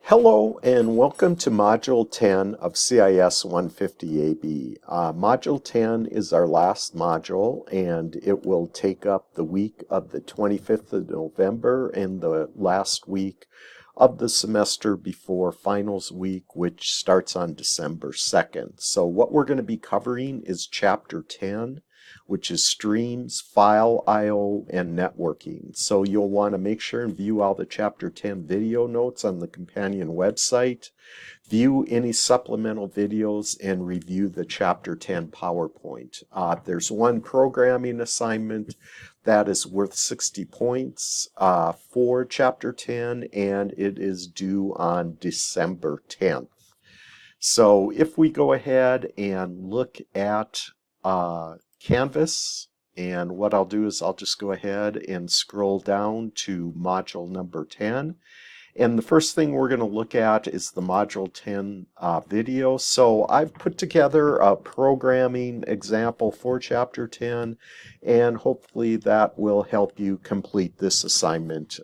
Hello and welcome to Module 10 of CIS150 Module 10 is our last module and it will take up the week of the 25th of November and the last week of the semester before finals week, which starts on December 2nd. So what we're going to be covering is Chapter 10, which is streams, file I/O, and networking. So you'll want to make sure and view all the Chapter 10 video notes on the companion website, view any supplemental videos, and review the Chapter 10 PowerPoint. There's one programming assignment that is worth 60 points for Chapter 10, and it is due on December 10th. So if we go ahead and look at Canvas, and what I'll do is I'll just go ahead and scroll down to module number 10. And the first thing we're going to look at is the module 10 video. So I've put together a programming example for chapter 10, and hopefully that will help you complete this assignment,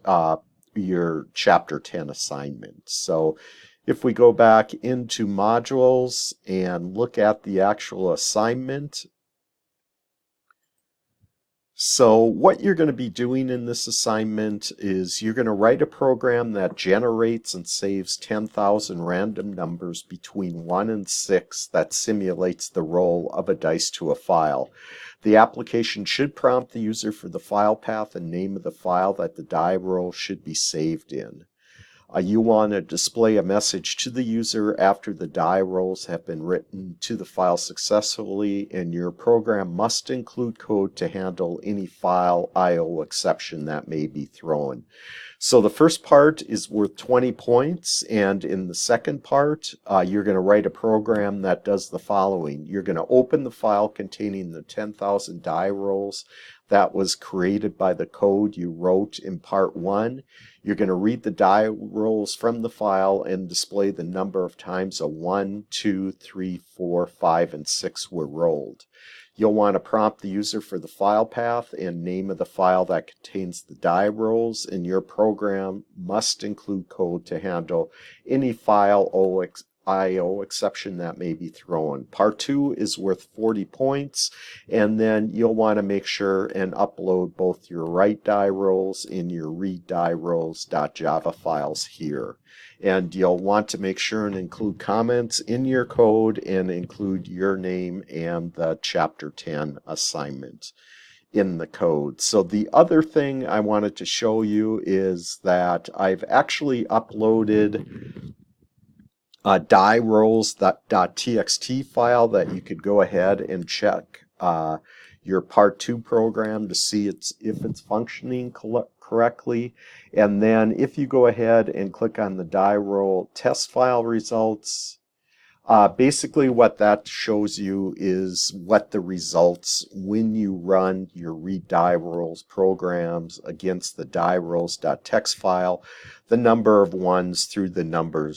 your chapter 10 assignment. So if we go back into modules and look at the actual assignment, so what you're going to be doing in this assignment is you're going to write a program that generates and saves 10,000 random numbers between 1 and 6 that simulates the roll of a dice to a file. The application should prompt the user for the file path and name of the file that the die roll should be saved in. You want to display a message to the user after the die rolls have been written to the file successfully, and your program must include code to handle any file I/O exception that may be thrown. So the first part is worth 20 points, and in the second part, you're going to write a program that does the following. You're going to open the file containing the 10,000 die rolls that was created by the code you wrote in part 1. You're going to read the die rolls from the file and display the number of times a 1, 2, 3, 4, 5, and 6 were rolled. You'll want to prompt the user for the file path and name of the file that contains the die rolls, and your program must include code to handle any file I/O exception that may be thrown. Part 2 is worth 40 points, and then you'll want to make sure and upload both your write die rolls and your read die rolls.java files here. And you'll want to make sure and include comments in your code and include your name and the chapter 10 assignment in the code. So the other thing I wanted to show you is that I've actually uploaded a die rolls.txt file that you could go ahead and check your part 2 program to see if it's functioning correctly. And then if you go ahead and click on the die roll test file results, basically what that shows you is what the results when you run your read die rolls programs against the die rolls.txt file, the number of ones through the number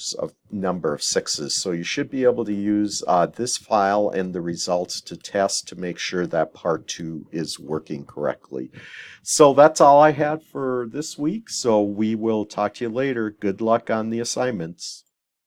of sixes. So you should be able to use this file and the results to test to make sure that part 2 is working correctly. So that's all I had for this week. So we will talk to you later. Good luck on the assignments.